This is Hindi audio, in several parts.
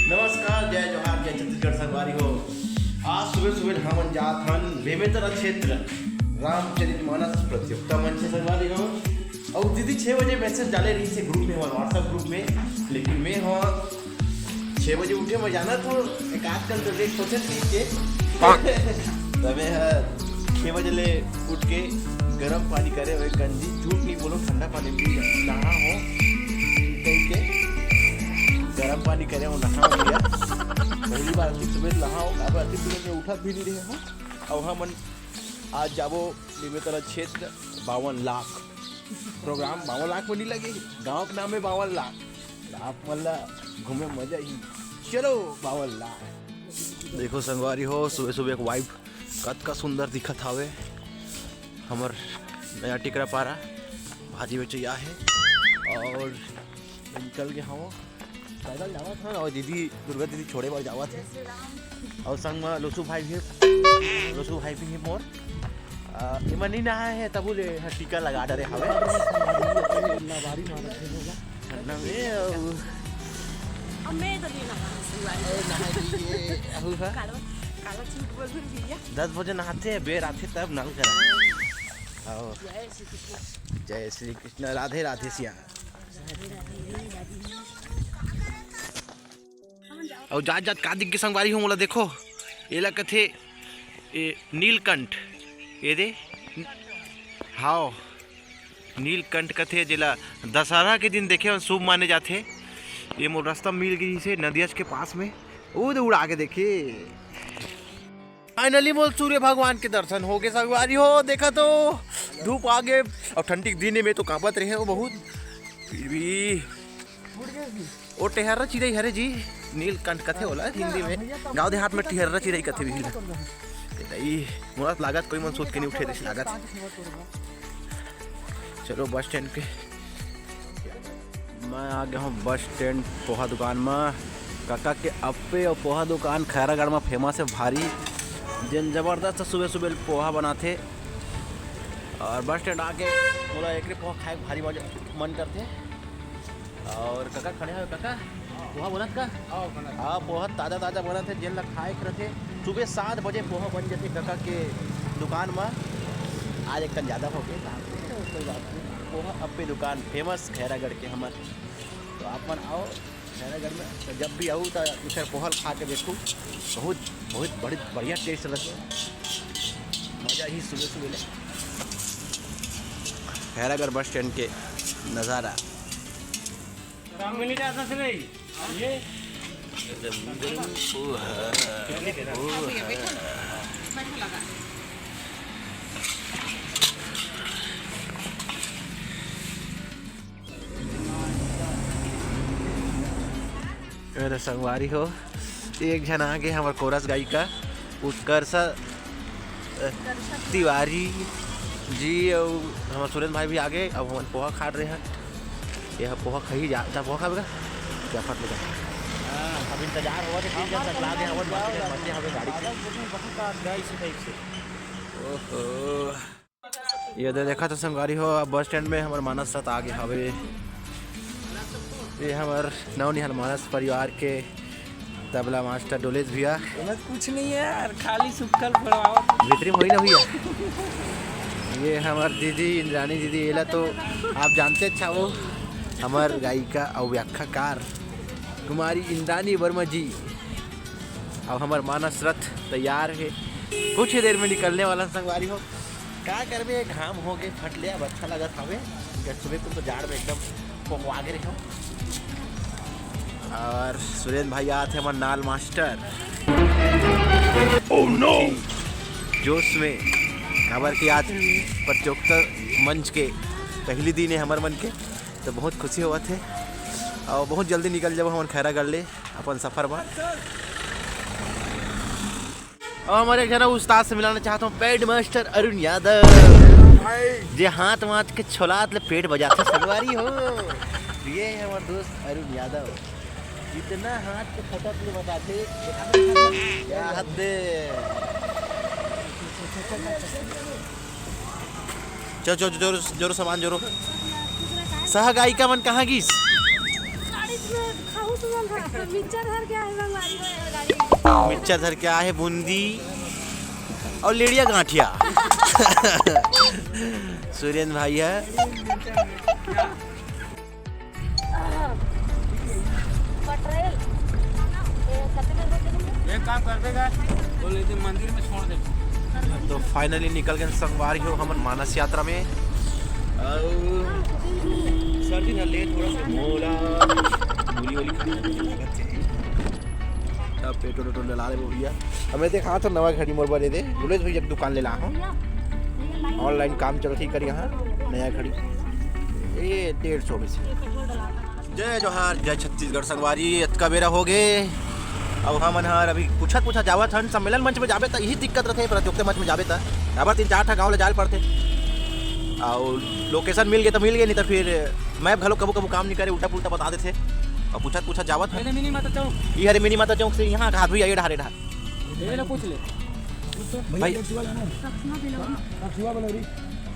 नमस्कार, जय जोहार, जय छत्तीसगढ़ संगवारी हो। आज सुबह सुबह हम जात हन बेमेतरा क्षेत्र रामचरितमानस प्रतियोगिता मंच से संगवारी हो। और दीदी 6 बजे मैसेज डाले रही से ग्रुप में, व्हाट्सएप ग्रुप में, लेकिन मैं हाँ 6 बजे उठे मैं जाना तो एक आजकल तो लेट सोचे के तो मैं 6 बजे ले उठ के गर्म पानी करे हुए गंजी झूठ नहीं बोलो ठंडा पानी पी नहा हो कहीं के गर्म पानी करे हो नहा हो गया। पहली बार अति सुबह नहा हो, अब अति सुबह में उठा भी नहीं रहे हो। और हम आज जाबो बेमेतरा क्षेत्र 52 लाख प्रोग्राम 52 लाख में नहीं लगे, गाँव के नाम है 52 लाख। आप मतलब घूमे मजा ही, चलो 52 लाख। देखो संगवारी हो, सुबह सुबह एक वाइब कत का सुंदर दिखत हावे। हमर नया टिकरा पारा भाजी बेचैया है और निकल के हम पैदल जावा था और दीदी दुर्गा दीदी छोड़े बार जावा थे और संग में लोसू भाई भी है मोर इमन नहीं नहा है तब ले टीका लगा डरे हवे दस बजे नहाते हैं, बेर आते तब नल करा। जय श्री कृष्ण, राधे राधे श्याम। और जात जात का दिख के संगवारी हो मोला देखो एला कथे नीलकंठ ये दे हाओ नीलकंठ कथे जेला दशहरा के दिन देखे शुभ माने जाते। ये मोर रास्ता मिल गई से नदियाज के पास में उड़ आगे देखे फाइनली मोल सूर्य भगवान के दर्शन हो गए संगवारी हो। देखा तो धूप आगे और ठंडी के दिन में तो कांपत रहे हो बहुत, फिर भी वो टेहरा चिड़ई हरे जी नीलकंठ कथे होला हिंदी में, गाँव देहात में टेहरा चिड़ई कथे भी मुराद लागत कोई मन सोच के नहीं उठे देश लागत। चलो बस स्टैंड के मैं आ गया हूँ बस स्टैंड पोहा दुकान में। काका के अप्पे और पोहा दुकान खैरागढ़ में फेमस है भारी, जिन जबरदस्त सुबह सुबह पोहा बनाते। और बस स्टैंड आके बोला एक पोहा खाए भारी मन करते। और काका खड़े हो काका पोहा बनत का हाँ पोहा ताज़ा ताज़ा बनत है, जिन खाए रहते। सुबह 7 बजे पोहा बन जाते काका के दुकान में। आज एक ज़्यादा हो गया कोई बात नहीं। पोहा अप्पे दुकान फेमस खैरागढ़ के हमार, तो आप मन आओ खैरागढ़ में, तो जब भी आऊँ तो इधर पोहा खा के देखूँ, बहुत बहुत बढ़िया टेस्ट लगता है, मज़ा ही सुबह सुबह ले। खैरागढ़ बस स्टैंड के नज़ारा मेरे संगवारी हो। एक जन आगे हमारे कोरस गाई का उत्कर्ष तिवारी जी और हमारे सुरेंद्र भाई भी आगे। अब हम पोहा खा रहे हैं, यह पोहा खाई जाता पोहा खाएगा क्या फट लगा। अब इंतजार हुआ ये देखा तो संगवारी हो। अब बस स्टैंड में हमारे मानस रथ आगे हवे। ये हमारे नवनिहाल मानस परिवार के तबला मास्टर डोलेज भैया। कुछ नहीं है यार, खाली सुखल भीतरी में हुई ना भैया। ये हमारी दीदी इंद्रानी दीदी एला तो आप जानते अच्छा वो हमार गायिका और व्याख्याकार कुमारी इंद्रानी वर्मा जी। अब हमार मानस रथ तैयार है, कुछ ही देर में निकलने वाला संगवारी हो। क्या करबे घाम हो गए फट लिया, अब अच्छा लगा था सुबह को तो जाड़ में एकदम पोखवा के रहे हो। और सुरेंद्र भाई आते हैं हमारे नाल मास्टर oh, no! जोश में खबर की आज प्रतियोगिता मंच के पहली दिन है हमारे मन के, तो बहुत खुशी हुआ थे। और बहुत जल्दी निकल जाओ हम खैरागढ़ ले अपन सफ़र में। और हमारे एक जना उस्ताद से मिलाना चाहता हूँ, पैड मास्टर अरुण यादव, जे हाथ वाथ के छोलात ले पेट बजाते संगवारी हो। ये है हमारे दोस्त अरुण यादव, इतना हाथ के फटक ले बताते क्या हद। चलो जोरो जोरो सामान जोरो। सह गायिका मन कहाँ गीस? मिक्सचर धर के आए संगवारी को गाड़ी मिर्चा धर के आए बूंदी और लेड़िया गांठिया। सुरेंद्र भाई है। पटरेल एक काम कर देगा बोले थे मंदिर में छोड़ दे। तो फाइनली निकल गए संगवारी हो हम मानस यात्रा में। सर्दी न ले थोड़ा सा मोला मूली वाली अब पेट्रोल वेट्रोल डला रहे वो भैया। हमें देखा तो नवा घड़ी मोर बने दे बोले भैया एक दुकान ले ला हूँ ऑनलाइन काम चलो ठीक कर यहाँ नया घड़ी ये 150 में से। जय जोहार जय छत्तीसगढ़ संगवारी का बेरा हो गए। अब हम हर अभी पूछा जावत हन सम्मेलन मंच में जाबे त यही दिक्कत रहते प्रतियोगिता मंच में जाबे त अबर 3-4 ठा गाँव ले जाल पड़ते और लोकेशन मिल गए तो मिल गए नहीं तो फिर मैप घलो कबू कबू काम नहीं करे उल्टा पुल्टा बता देते और पूछा जावत है। मिनी माता चौक ये हरे मिनी माता चौक से यहाँ घाट भी आइए ढारे ढार ले लो पूछ ले भाई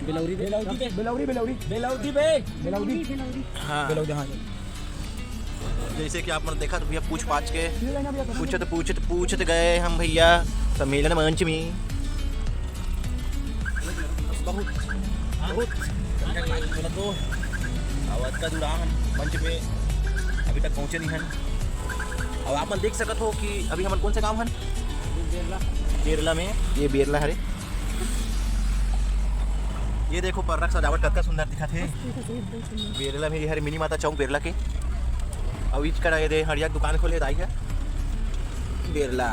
बेलौरी हाँ जैसे कि आपने देखा तो भैया पूछ पाछ के पूछत गए हम भैया सम्मेलन मंच में बहुत तो आवाज का जुड़ा हम मंच में अभी तक पहुंचे नहीं हैं। और आप देख सकते हो कि अभी हम कौन से गांव हैं बेरला में। ये बेरला हरे ये देखो पर्रक सजावट कितना सुंदर दिखा थे बेरला में। ये हरे मिनी माता चौक बेरला के अब इच करा ये दे हरिया दुकान खोले आई है बेरला।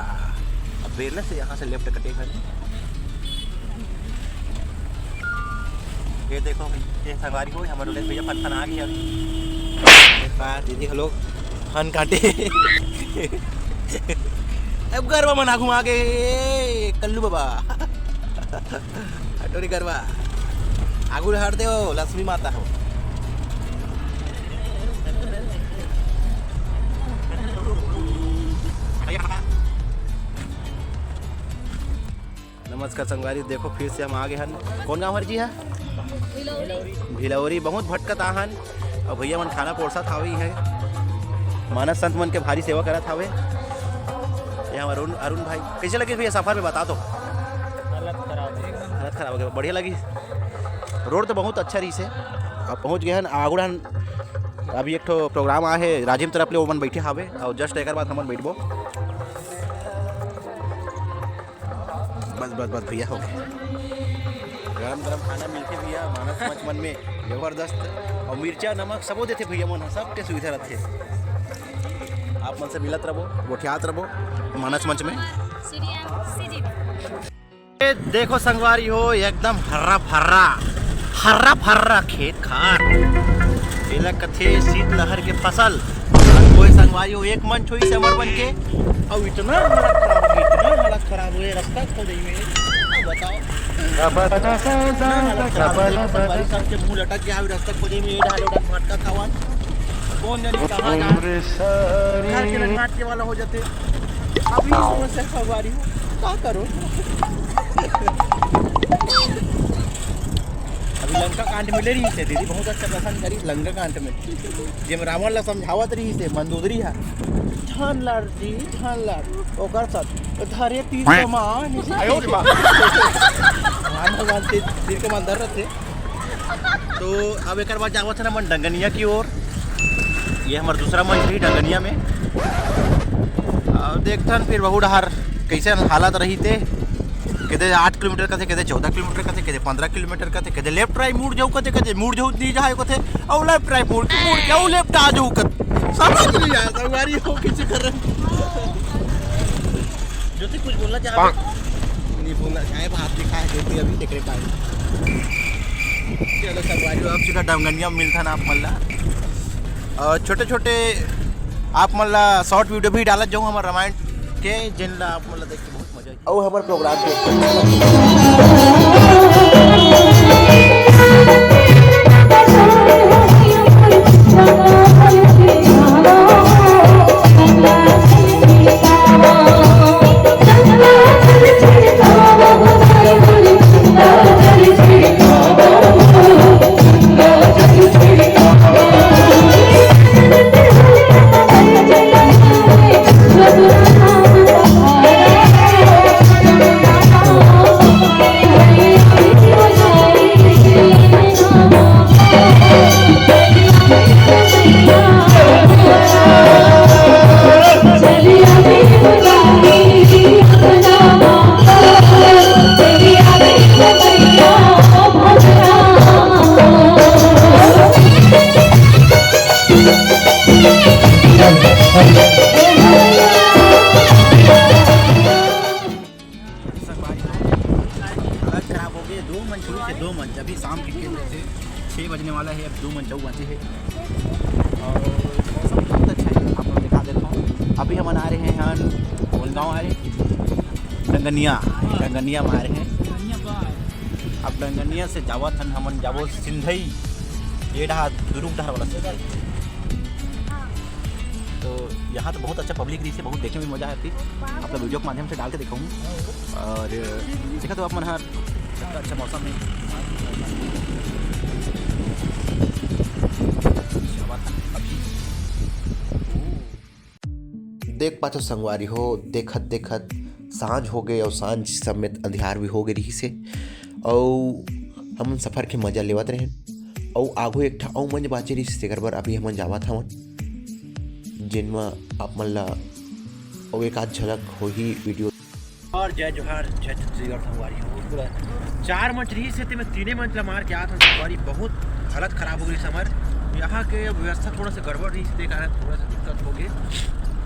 अब बेरला से यहाँ से लेफ्ट कटे हैं। ये देखो ये संगवारी हो हमारे लोग भैया फन आ गया दीदी हेलो फन काटे। अब गरबा मना घुमा के कल्लू बाबा हटोरी गरबा आगू हट दे हो लक्ष्मी माता हो। नमस्कार संगवारी देखो फिर से हम आ गए हैं। कौन गाँव हर जी है भिलौरी बहुत भटकत आहन और भैया मन खाना पोरसा थावे है मानस संत मन के भारी सेवा करा थावे। यहाँ अरुण भाई कैसे लगे भैया सफर में बता दो। हालत खराब हो गया बढ़िया लगी रोड तो बहुत अच्छा रही से। अब पहुँच गए हैं आगुड़न अभी एक ठो प्रोग्राम आए है राजीव तरफ ले वो मन बैठे हावे और जस्ट एक बाद हम बैठबो बस भैया हो गए। गरम खाना मिलते भैया मानस मंच मन में जबरदस्त और मिर्चा नमक सबो देते भैया मन सबके सुविधा रहते। आप मन से मिलत रहो गोठियात रहो मानस मंच में। देखो संगवारी हो एकदम हरा भर्रा खेत खार एला कथे शीतलहर के फसल कोई संगवारी हो एक मंच हुई समर बन के और इतना हालत खराब हुए रास्ता खोल में बताओ के मुंह लटक गया रास्ता खोजे में भटका खावा कौन जाने कहाँ घर के लटके वाला हो जाते। अभी समस्या संगवारी हो क्या करो। अभी लंका कांड में ले रही से दीदी बहुत अच्छा प्रसन्न करी लंका कांड में जब रावण ला समझावत रही से मंदोदरी है छान लाड़ जी छान लाड़ ओकर साथ धरे तीर कमान भगवान तीर कमान धर रहे। तो अब एक बार जावत है ना मन डंगनिया की ओर। ये हमारा दूसरा मंच रही डंगनिया में और देखते फिर बहु डहार कैसे हालत रही थे कहते 8 किलोमीटर का थे कहते 14 किलोमीटर का थे कहते 15 किलोमीटर का थे कहते लेफ्ट राइट मुड़ जाऊ कहते मुड़ जाऊ दी जाए को थे और लेफ्ट राइट मुड़ जाऊ लेफ्ट आ जाऊ कत समझ नहीं आया संगवारी हो कैसे कर रहे जो थे कुछ बोलना चाह नहीं बोलना चाहे हाथ दिखाए देते अभी देख रहे पाए। चलो संगवारी अब सीधा डंगनिया में मिलता ना आप मल्ला और छोटे छोटे आप मल्ला शॉर्ट वीडियो भी डालत जाऊँ हमारे रामायण के जिनला आप मल्ला देख के बहुत मजा आई और हमारे प्रोग्राम अभी हम आ रहे हैं यहाँ कौन गाँव आ रहे डंगनिया में आ रहे हैं। अब डंगनिया से जावा थन हमन जाबो सिंधई ये डहा दुरुक डहर वाला से। तो यहाँ तो बहुत अच्छा पब्लिक रही से बहुत देखने में मजा आती। आप लोग वीडियो के माध्यम से डाल के दिखाऊँ और देखा तो आप मन हर अच्छा मौसम है। देख पातो संगवारी हो देखत देखत सांझ हो गए और सांझ समेत अंधियार भी हो गए रही से और हम सफ़र के मजा लेवत रहे और आगू एक ठा और मंज बाचे रही तेकर बर अभी हमन जावत हवन जिनमें आप मन ला और एक आध झलक हो ही वीडियो। और जय जोहार जय छत्तीसगढ़ संगवारी हो पूरा 4 मंच रही से मैं 3 मंच ला मार के आया था संगवारी। बहुत हालत खराब हो गई समर यहाँ के व्यवस्था थोड़ा सा गड़बड़ रही से कारण थोड़ा सा दिक्कत हो गई।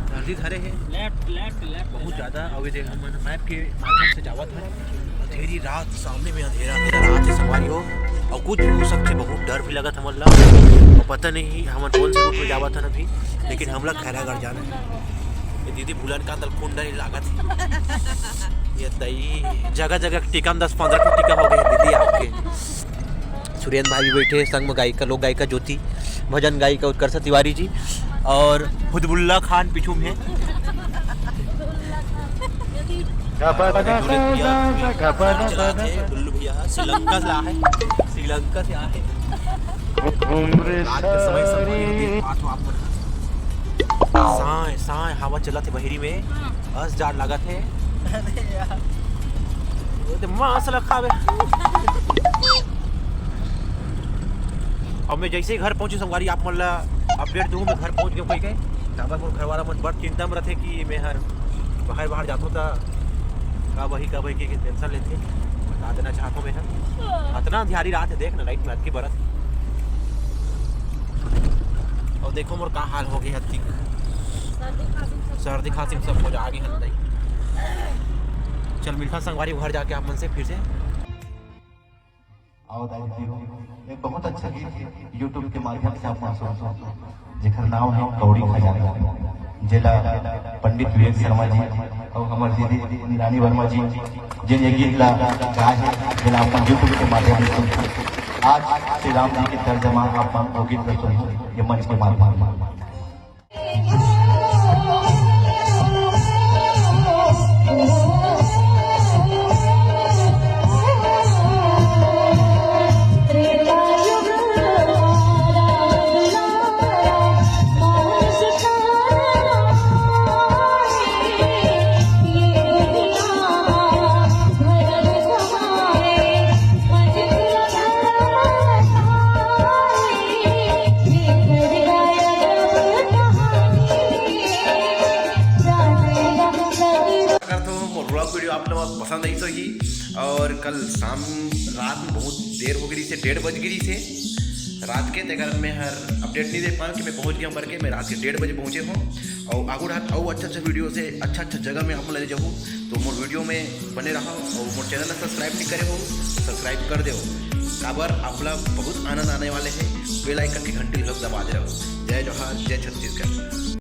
जल्दी धरे हैं लेफ्ट बहुत ज़्यादा अभी देख हम मैप के माध्यम से जावत है। अंधेरी रात सामने में अंधेरा रात है संगवारी हो और कुछ भी हो सकते बहुत डर भी लगा था हमला। पता नहीं हम कौन से रूट में जावा था अभी लेकिन हम लोग खैरागढ़ जाना है। ये दीदी भूलन का दल कुंडा नहीं लागत ये दही जगह जगह टीका 10-15 को टीका हो गए दीदी आपके। सुरेंद्र भाई भी बैठे संग में गायिका लोक गायिका ज्योति भजन गायिका उत्कर्षा तिवारी जी और हुदबुल्ला खान पीछू में श्रीलंका से आए साए हवा चला थे बहिरी में 10,000 लगा थे और मैं जैसे ही घर पहुंचे संगवारी आप मन ला अपडेट दूँ। मैं घर पहुंच गए कोई गए ताबर मोर घर वाला मन बड़ चिंता में रहे कि मैं हर बाहर जाता हूँ तो कब वही के टेंशन लेते बता देना चाहता हूँ। मैं इतना ध्यारी रात है देख ना लाइट में की बरत और देखो मोर का हाल हो गया हत्ती सर्दी खांसी सब हो जा आगे हत्ती। चल मिलता संगवारी घर जाके आप मन से फिर से एक बहुत अच्छा गीत यूट्यूब के माध्यम से आप सुन जेकर नाम है कौड़ी खजाना जेला पंडित विवेक शर्मा जी और हमारे दीदी रानी वर्मा जी जिन ये गीत ला गाए हैं जेला अपन यूट्यूब के माध्यम से सुन। आज श्री राम जी के तर्जमा आप गीत पर सुन ये मंच के माध्यम से। वीडियो आप लोग पसंद आई सही और कल शाम रात में बहुत देर हो गई से 1:30 बज गई से रात के कारण मैं हर अपडेट नहीं दे पाऊँ कि मैं पहुंच गया करके। मैं रात के 1:30 बजे पहुंचे हूँ और आगू रात और अच्छा वीडियो से अच्छा जगह में आप ले जाऊँ तो मोर वीडियो में बने रहो और मोर चैनल सब्सक्राइब नहीं करे हो सब्सक्राइब कर दो काबर आप लोग बहुत आनंद आने वाले हैं। बेल आइकन की घंटी लोग दबा दे रहे हो। जय जोहार जय छत्तीसगढ़।